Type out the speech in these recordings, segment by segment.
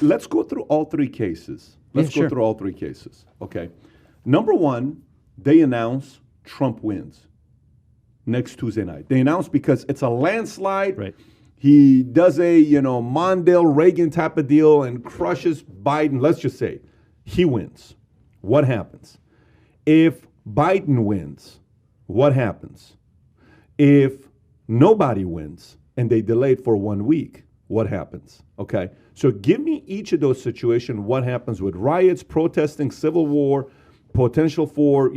let's go through all three cases. Let's go through all three cases. Okay. Number one, they announce Trump wins next Tuesday night. They announce because it's a landslide. Right. He does a, Mondale Reagan type of deal and crushes Biden. Let's just say he wins. What happens? If Biden wins, what happens? If nobody wins and they delay it for 1 week, what happens? Okay. So give me each of those situations. What happens with riots, protesting, civil war, potential for,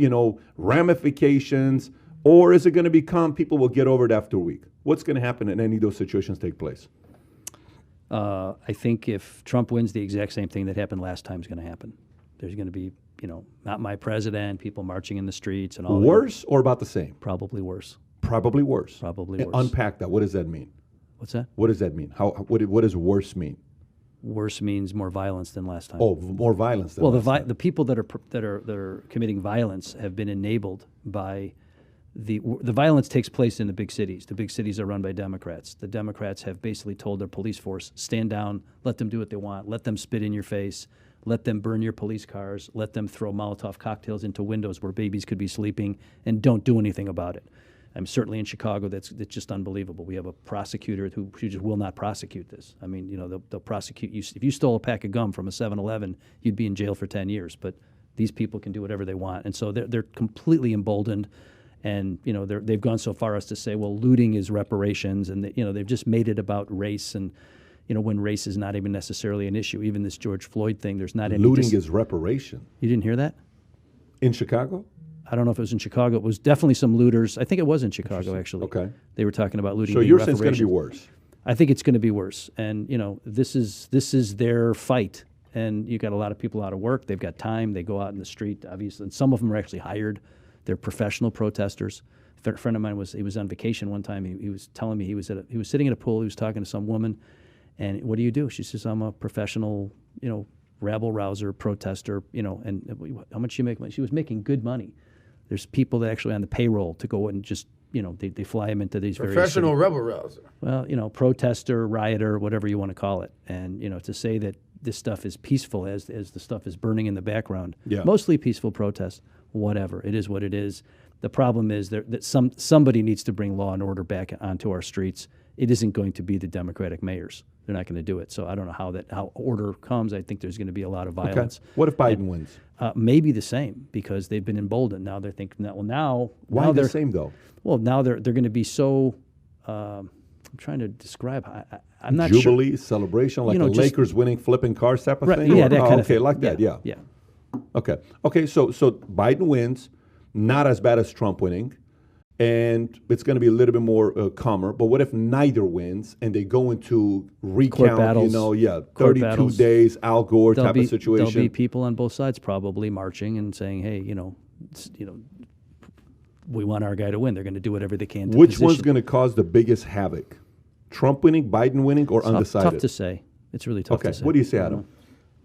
ramifications, or is it going to become people will get over it after a week? What's going to happen in any of those situations take place? I think if Trump wins, the exact same thing that happened last time is going to happen. There's going to be, not my president, people marching in the streets and all that. Worse or about the same? Probably worse. Probably worse. Probably worse. Unpack that. What does that mean? What's that? What does that mean? What does worse mean? Worse means more violence than last time. Oh, more violence than last time. The people that are committing violence have been enabled by the violence takes place in the big cities. The big cities are run by Democrats. The Democrats have basically told their police force, stand down, let them do what they want, let them spit in your face, let them burn your police cars, let them throw Molotov cocktails into windows where babies could be sleeping, and don't do anything about it. I'm certainly in Chicago. That's just unbelievable. We have a prosecutor who just will not prosecute this. I mean, they'll prosecute you. If you stole a pack of gum from a 7-Eleven, you'd be in jail for 10 years. But these people can do whatever they want. And so they're completely emboldened. And, they've gone so far as to say, well, looting is reparations. And, they've just made it about race. And, when race is not even necessarily an issue. Even this George Floyd thing, there's not any... Looting is reparation. You didn't hear that? In Chicago? I don't know if it was in Chicago. It was definitely some looters. I think it was in Chicago, actually. Okay. They were talking about looting. So you're saying it's going to be worse? I think it's going to be worse. And, this is their fight. And you got a lot of people out of work. They've got time. They go out in the street, obviously. And some of them are actually hired. They're professional protesters. A friend of mine was on vacation one time. He was telling me he was sitting at a pool. He was talking to some woman. And what do you do? She says, I'm a professional, rabble rouser, protester, and how much you make money? She was making good money. There's people that actually on the payroll to go and just, they fly them into these professional rebel rouser. Well, protester, rioter, whatever you want to call it. And, to say that this stuff is peaceful as the stuff is burning in the background, mostly peaceful protest, whatever. It is what it is. The problem is that somebody needs to bring law and order back onto our streets. It isn't going to be the Democratic mayors. They're not going to do it. So I don't know how order comes. I think there's going to be a lot of violence. Okay. What if Biden wins? Maybe the same, because they've been emboldened. Now they're thinking that, why the same though? Well, now they're going to be so. I'm trying to describe. I'm not sure. Jubilee celebration, like the Lakers winning, flipping cars type of thing. Yeah, that kind of thing. Okay, like that. Yeah. Yeah. Okay. So Biden wins, not as bad as Trump winning. And it's going to be a little bit more calmer. But what if neither wins and they go into recount, 32 days, Al Gore type of situation? There'll be people on both sides probably marching and saying, hey, we want our guy to win. They're going to do whatever they can to Which one's going to cause the biggest havoc? Trump winning, Biden winning, or undecided? Tough to say. It's really tough to say. What do you say, Adam?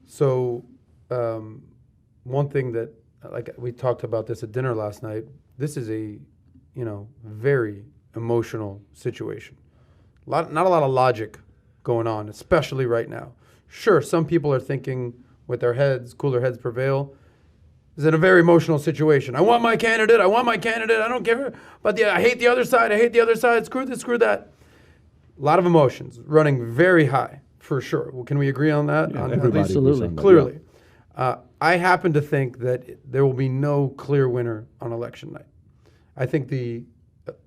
So one thing that, like we talked about this at dinner last night, this is a very emotional situation. Not a lot of logic going on, especially right now. Sure, some people are thinking with their heads, cooler heads prevail. This is in a very emotional situation. I want my candidate. I don't care. But I hate the other side. Screw this, screw that. A lot of emotions running very high, for sure. Well, can we agree on that? Yeah, absolutely. Clearly. I happen to think that there will be no clear winner on election night. I think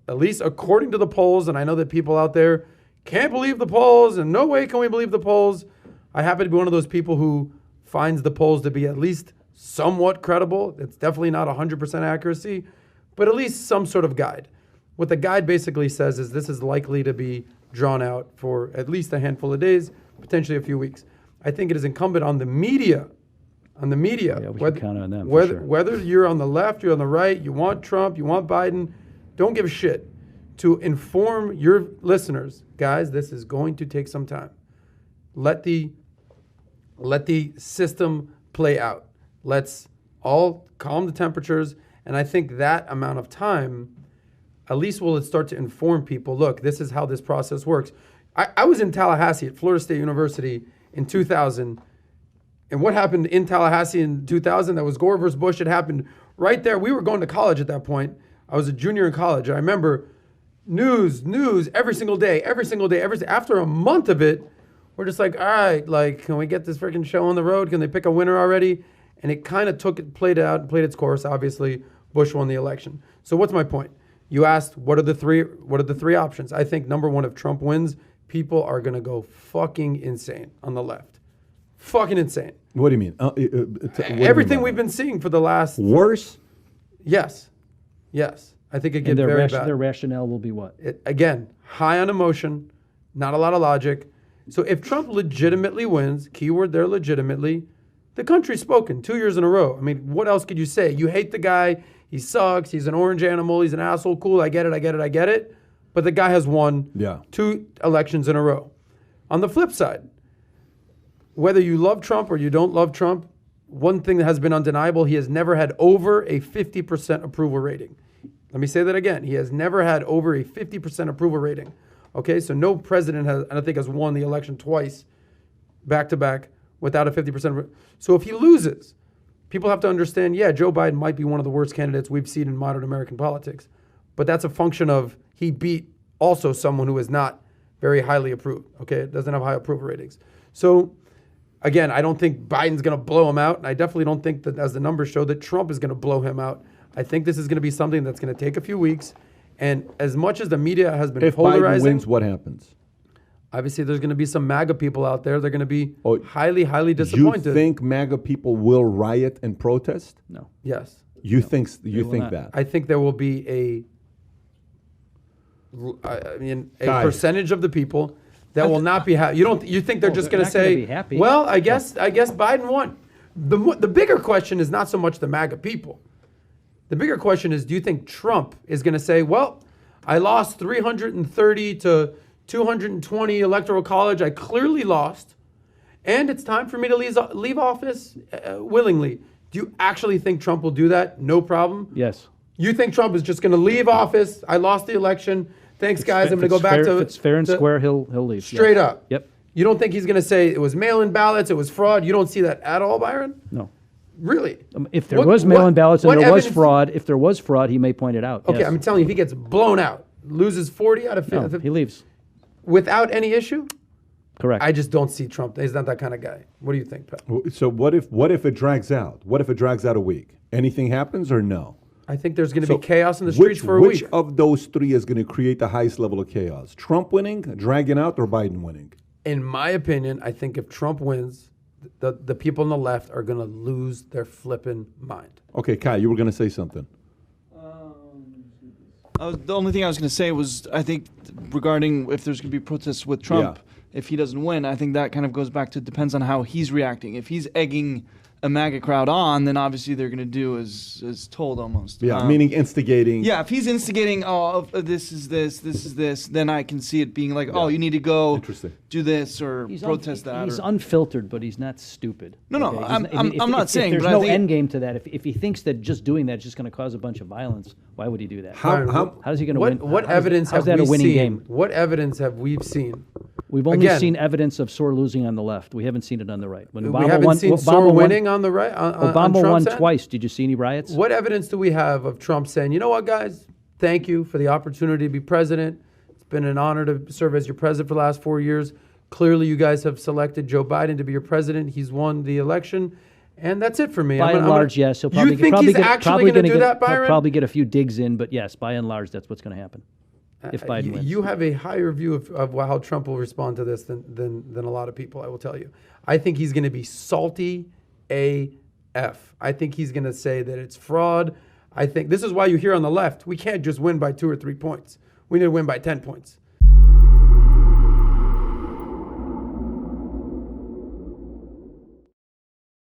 at least according to the polls, and I know that people out there can't believe the polls, and no way can we believe the polls. I happen to be one of those people who finds the polls to be at least somewhat credible. It's definitely not 100% accuracy, but at least some sort of guide. What the guide basically says is this is likely to be drawn out for at least a handful of days, potentially a few weeks. I think it is incumbent on the media. Yeah, we can count on them. Whether you're on the left, you're on the right, you want Trump, you want Biden, don't give a shit. To inform your listeners, guys, this is going to take some time. Let the system play out. Let's all calm the temperatures, and I think that amount of time, at least will it start to inform people, look, this is how this process works. I was in Tallahassee at Florida State University in 2000. And what happened in Tallahassee in 2000? That was Gore versus Bush. It happened right there. We were going to college at that point. I was a junior in college. I remember news every single day. After a month of it, we're just like, all right, like, can we get this freaking show on the road? Can they pick a winner already? And it kind of played its course. Obviously, Bush won the election. So what's my point? You asked, what are the three options? I think number one, if Trump wins, people are going to go fucking insane on the left. Fucking insane. What do you mean? Everything we've been seeing for the last... Worse? Yes. I think it gets very bad. Their rationale will be what? Again, high on emotion, not a lot of logic. So if Trump legitimately wins, keyword there, legitimately, the country's spoken 2 years in a row. I mean, what else could you say? You hate the guy. He sucks. He's an orange animal. He's an asshole. Cool. I get it. But the guy has won 2 elections in a row. On the flip side, whether you love Trump or you don't love Trump, one thing that has been undeniable, he has never had over a 50% approval rating. Let me say that again. He has never had over a 50% approval rating. Okay, so no president has won the election twice, back to back, without a 50%. So if he loses, people have to understand, Joe Biden might be one of the worst candidates we've seen in modern American politics. But that's a function of he beat also someone who is not very highly approved. Okay, it doesn't have high approval ratings. So again, I don't think Biden's going to blow him out. And I definitely don't think that, as the numbers show, that Trump is going to blow him out. I think this is going to be something that's going to take a few weeks. And as much as the media has been polarizing... If Biden wins, what happens? Obviously, there's going to be some MAGA people out there. They're going to be highly disappointed. You think MAGA people will riot and protest? No. Yes. You think that? I think there will be a percentage of the people that will not be happy. You think they're just going to say, be happy. Well, I guess Biden won. The bigger question is not so much the MAGA people. The bigger question is, do you think Trump is going to say, well, I lost 330 to 220 electoral college. I clearly lost. And it's time for me to leave office willingly. Do you actually think Trump will do that? No problem? Yes. You think Trump is just going to leave office? I lost the election. Thanks, guys. I'm going to go back to... If it's fair and square, he'll leave. Straight up. Yep. You don't think he's going to say it was mail-in ballots, it was fraud? You don't see that at all, Byron? No. Really? If there was mail-in ballots and there was fraud, if there was fraud, he may point it out. Okay, yes. I'm telling you, if he gets blown out, loses 40 out of 50... No, he leaves. Without any issue? Correct. I just don't see Trump. He's not that kind of guy. What do you think, Pat? So what if it drags out? What if it drags out a week? Anything happens or no? I think there's going to be chaos in the streets for a week. Which of those three is going to create the highest level of chaos? Trump winning, dragging out, or Biden winning? In my opinion, I think if Trump wins, the people on the left are going to lose their flipping mind. Okay, Kai, you were going to say something. The only thing I was going to say was, I think, regarding if there's going to be protests with Trump, if he doesn't win, I think that kind of goes back to depends on how he's reacting. If he's egging a MAGA crowd on, then obviously they're going to do as told almost. Yeah, meaning instigating. Yeah, if he's instigating, this is this, then I can see it being like, you need to go do this or protest that. He's unfiltered, but he's not stupid. No, okay? I'm not saying. There's but no I think end game to that. If he thinks that just doing that is just going to cause a bunch of violence, why would he do that? How's he going to win? What evidence have we seen? What evidence have we seen? We've only seen evidence of sore losing on the left. We haven't seen it on the right. When we haven't seen sore winning on the right. Obama won twice. Did you see any riots? What evidence do we have of Trump saying, you know what, guys? Thank you for the opportunity to be president. It's been an honor to serve as your president for the last 4 years. Clearly, you guys have selected Joe Biden to be your president. He's won the election. And that's it for me. By and large, yes. He'll probably you think he's actually going to do that, Byron? He'll probably get a few digs in, but yes, by and large, that's what's going to happen if Biden wins. You have a higher view of how Trump will respond to this than a lot of people, I will tell you. I think he's going to be salty AF. I think he's going to say that it's fraud. I think this is why you hear on the left, we can't just win by 2 or 3 points. We need to win by 10 points.